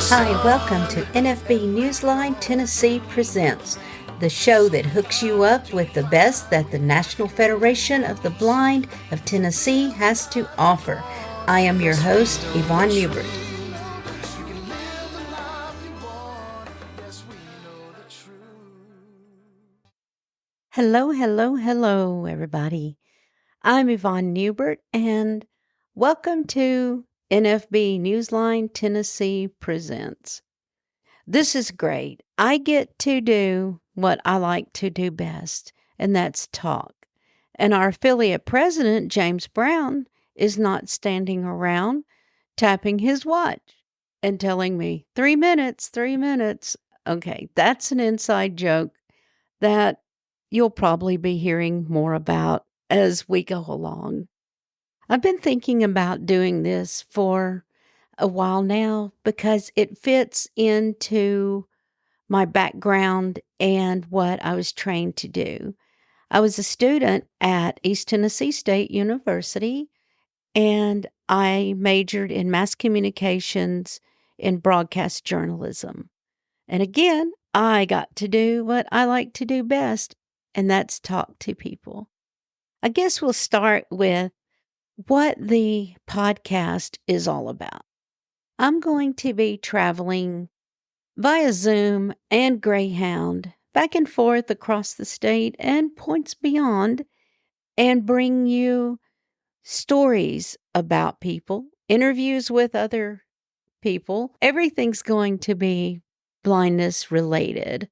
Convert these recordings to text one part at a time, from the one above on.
Hi, welcome to NFB-NEWSLINE Tennessee Presents, the show that hooks you up with the best that the National Federation of the Blind of Tennessee has to offer. I am your host, Yvonne Newbert. Hello, everybody. I'm Yvonne Newbert, and welcome to NFB-NEWSLINE Tennessee Presents. This is great. I get to do what I like to do best, and that's talk. And our affiliate president, James Brown, is not standing around tapping his watch and telling me, 3 minutes, 3 minutes. Okay, that's an inside joke that you'll probably be hearing more about as we go along. I've been thinking about doing this for a while now because it fits into my background and what I was trained to do. I was a student at East Tennessee State University, and I majored in mass communications and broadcast journalism. And again, I got to do what I like to do best, and that's talk to people. I guess we'll start with what the podcast is all about. I'm going to be traveling via Zoom and Greyhound back and forth across the state and points beyond, and bring you stories about people, interviews with other people. Everything's going to be blindness related.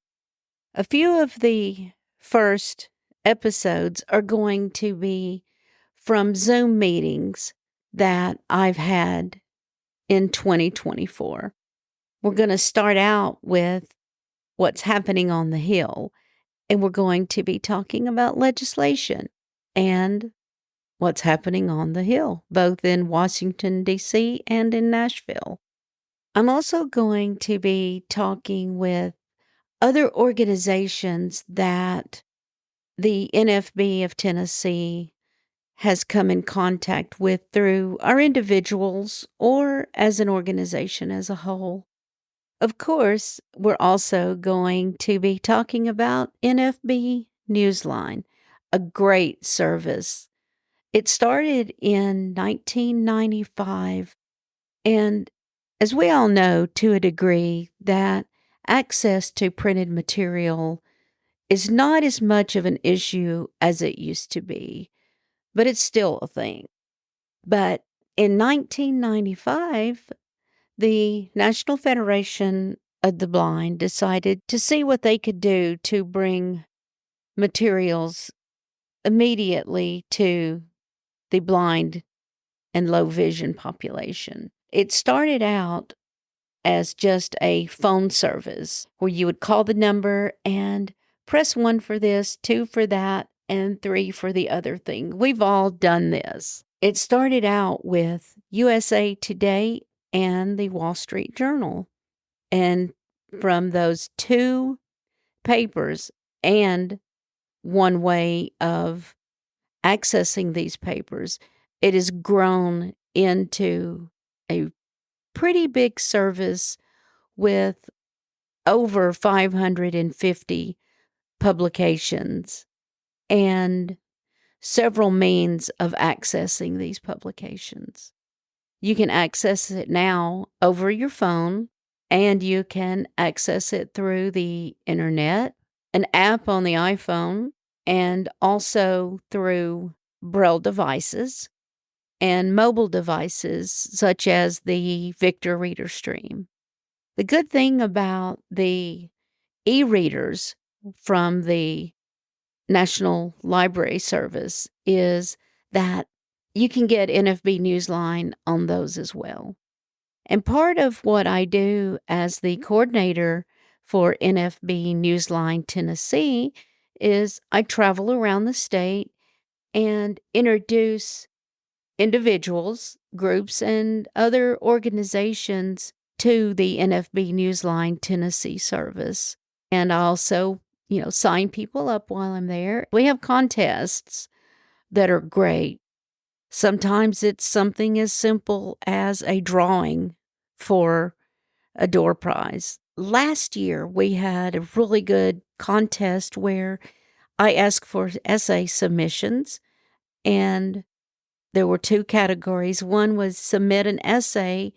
A few of the first episodes are going to be from Zoom meetings that I've had in 2024. We're going to start out with what's happening on the Hill, and we're going to be talking about legislation and what's happening on the Hill, both in Washington, D.C. and in Nashville. I'm also going to be talking with other organizations that the NFB of Tennessee has come in contact with through our individuals or as an organization as a whole. Of course, we're also going to be talking about NFB-NEWSLINE, a great service. It started in 1995, and as we all know to a degree, that access to printed material is not as much of an issue as it used to be, but it's still a thing. But in 1995, the National Federation of the Blind decided to see what they could do to bring materials immediately to the blind and low vision population. It started out as just a phone service where you would call the number and press 1 for this, 2 for that, and 3 for the other thing. We've all done this. It started out with USA Today and the Wall Street Journal. And from those two papers and one way of accessing these papers, it has grown into a pretty big service with over 550 publications and several means of accessing these publications. You can access it now over your phone, and you can access it through the internet, an app on the iPhone, and also through Braille devices and mobile devices such as the Victor Reader Stream. The good thing about the e-readers from the National Library Service is that you can get NFB-NEWSLINE on those as well. And part of what I do as the coordinator for NFB-NEWSLINE Tennessee is I travel around the state and introduce individuals, groups, and other organizations to the NFB-NEWSLINE Tennessee service. And I also, sign people up while I'm there. We have contests that are great. Sometimes it's something as simple as a drawing for a door prize. Last year, we had a really good contest where I asked for essay submissions, and there were 2 categories. One was submit an essay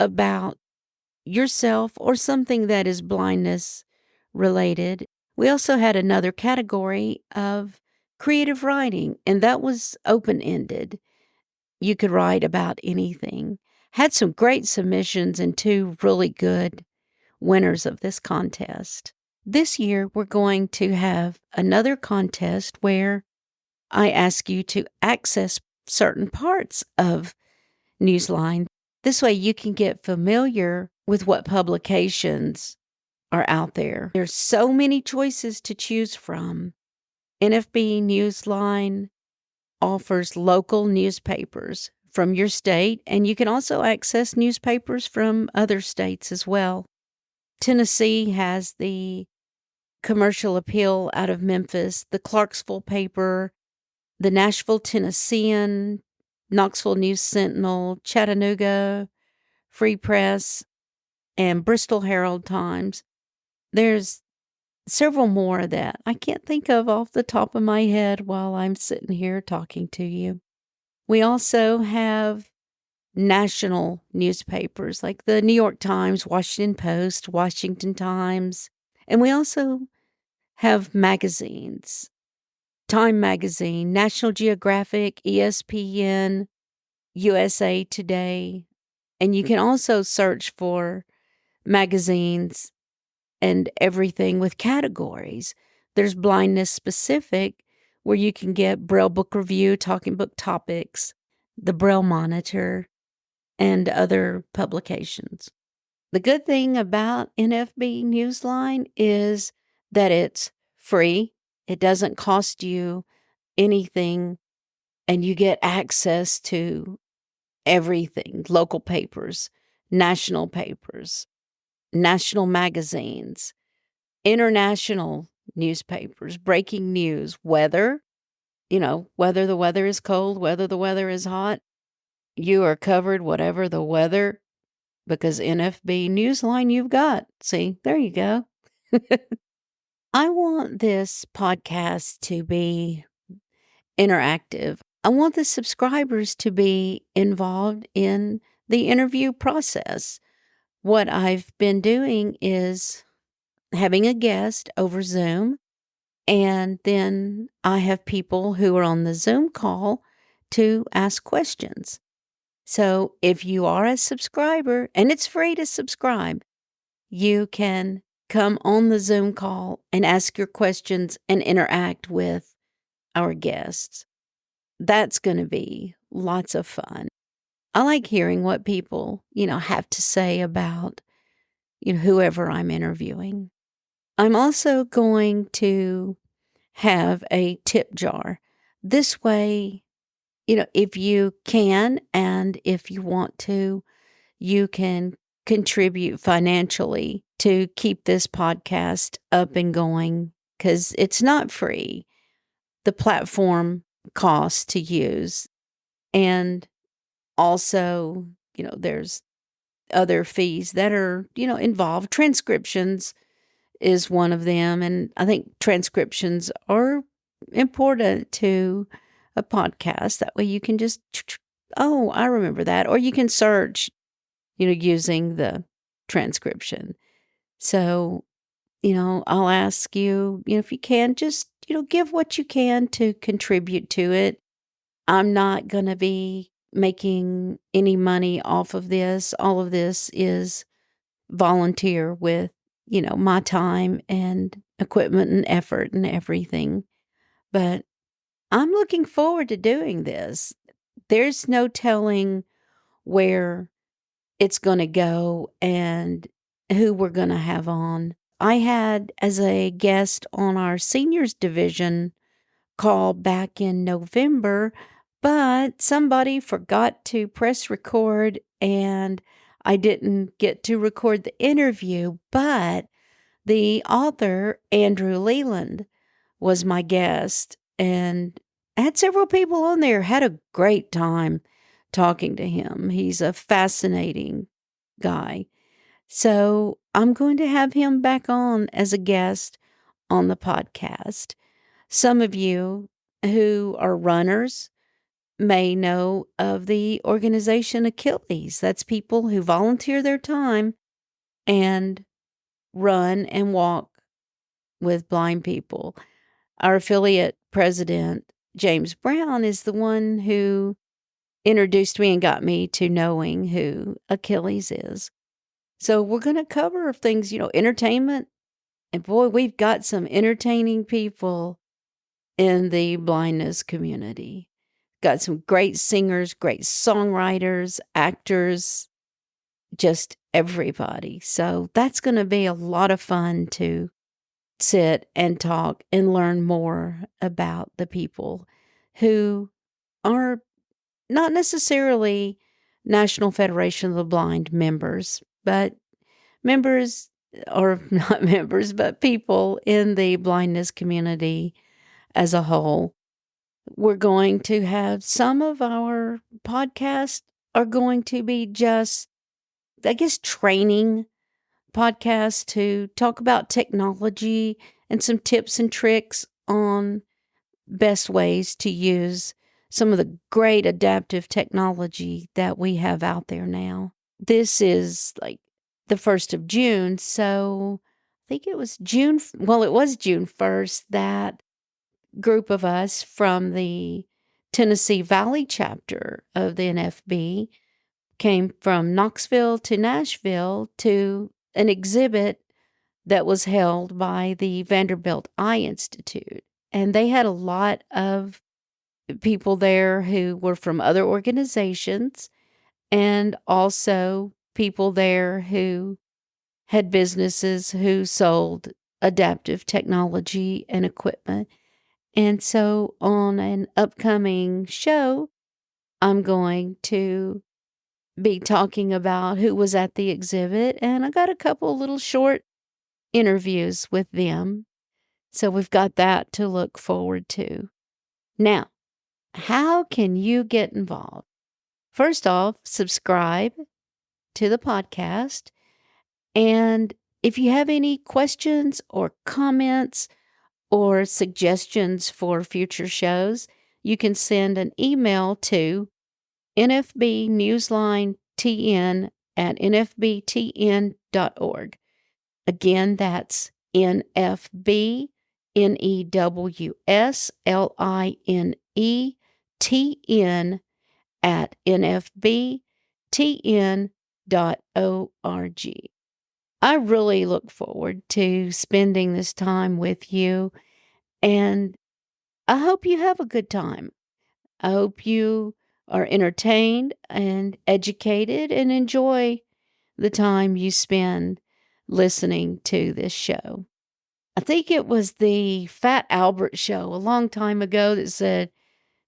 about yourself or something that is blindness related. We also had another category of creative writing, and that was open-ended. You could write about anything. Had some great submissions and 2 really good winners of this contest. This year, we're going to have another contest where I ask you to access certain parts of Newsline. This way you can get familiar with what publications are out there. There's so many choices to choose from. NFB Newsline offers local newspapers from your state, and you can also access newspapers from other states as well. Tennessee has the Commercial Appeal out of Memphis, the Clarksville paper, the Nashville Tennessean, Knoxville News Sentinel, Chattanooga Free Press, and Bristol Herald Times. There's several more that I can't think of off the top of my head while I'm sitting here talking to you. We also have national newspapers like the New York Times, Washington Post, Washington Times, and we also have magazines. Time Magazine, National Geographic, ESPN, USA Today, and you can also search for magazines and everything with categories. There's blindness specific, where you can get Braille Book Review, Talking Book Topics, the Braille Monitor, and other publications. The good thing about NFB Newsline is that it's free. It doesn't cost you anything, and you get access to everything: local papers, national magazines, international newspapers, breaking news, weather, whether the weather is cold, whether the weather is hot. You are covered, whatever the weather, because NFB Newsline you've got. See, there you go. I want this podcast to be interactive. I want the subscribers to be involved in the interview process. What I've been doing is having a guest over Zoom, and then I have people who are on the Zoom call to ask questions. So if you are a subscriber, and it's free to subscribe, you can come on the Zoom call and ask your questions and interact with our guests. That's going to be lots of fun. I like hearing what people, have to say about, whoever I'm interviewing. I'm also going to have a tip jar. This way, if you can and if you want to, you can contribute financially to keep this podcast up and going, because it's not free. The platform costs to use. And also, there's other fees that are, involved. Transcriptions is one of them. And I think transcriptions are important to a podcast. That way you can just, oh, I remember that. Or you can search, using the transcription. So, I'll ask you, if you can, just, give what you can to contribute to it. I'm not going to be making any money off of this. All of this is volunteer with, my time and equipment and effort and everything. But I'm looking forward to doing this. There's no telling where it's going to go and who we're going to have on. I had as a guest on our seniors division call back in November, but somebody forgot to press record and I didn't get to record the interview. But the author, Andrew Leland, was my guest, and I had several people on there. Had a great time talking to him. He's a fascinating guy. So I'm going to have him back on as a guest on the podcast. Some of you who are runners may know of the organization Achilles. That's people who volunteer their time and run and walk with blind people. Our affiliate president, James Brown, is the one who introduced me and got me to knowing who Achilles is. So we're going to cover things, entertainment. And boy, we've got some entertaining people in the blindness community. Got some great singers, great songwriters, actors, just everybody. So that's going to be a lot of fun to sit and talk and learn more about the people who are not necessarily National Federation of the Blind members, but members, or not members, but people in the blindness community as a whole. We're going to have some of our podcasts are going to be just, I guess, training podcasts to talk about technology and some tips and tricks on best ways to use some of the great adaptive technology that we have out there now. This is like the 1st of June, so I think it was June 1st that group of us from the Tennessee Valley chapter of the NFB came from Knoxville to Nashville to an exhibit that was held by the Vanderbilt Eye Institute. And they had a lot of people there who were from other organizations and also people there who had businesses who sold adaptive technology and equipment. And so on an upcoming show, I'm going to be talking about who was at the exhibit, and I got a couple little short interviews with them. So we've got that to look forward to. Now, how can you get involved? First off, subscribe to the podcast. And if you have any questions or comments or suggestions for future shows, you can send an email to NFB-NEWSLINE@nfbtn.org. Again, that's NFB-NEWSLINE@nfbtn.org. I really look forward to spending this time with you, and I hope you have a good time. I hope you are entertained and educated and enjoy the time you spend listening to this show. I think it was the Fat Albert show a long time ago that said,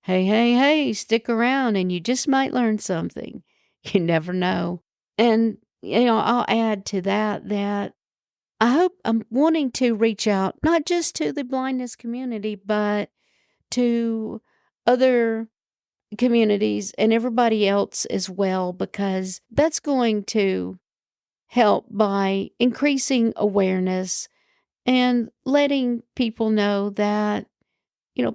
hey, stick around and you just might learn something. You never know. And, I'll add to that I hope I'm wanting to reach out, not just to the blindness community, but to other communities and everybody else as well, because that's going to help by increasing awareness and letting people know that,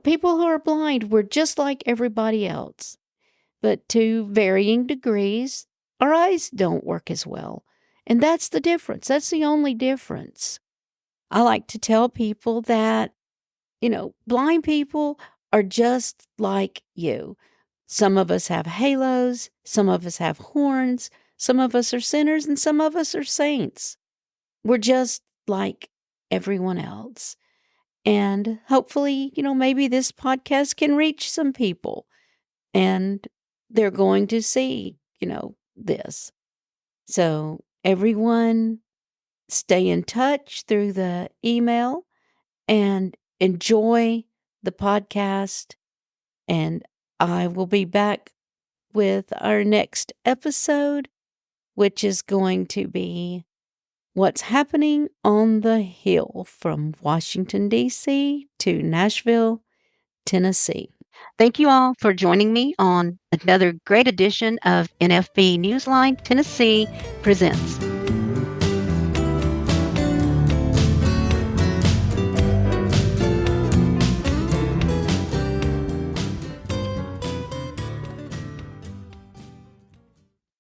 people who are blind, we're just like everybody else, but to varying degrees, our eyes don't work as well. And that's the difference. That's the only difference. I like to tell people that, blind people are just like you. Some of us have halos, some of us have horns, some of us are sinners, and some of us are saints. We're just like everyone else. And hopefully, maybe this podcast can reach some people and they're going to see, this. So everyone stay in touch through the email and enjoy the podcast. And I will be back with our next episode, which is going to be what's happening on the Hill from Washington, D.C. to Nashville, Tennessee. Thank you all for joining me on another great edition of NFB Newsline Tennessee Presents.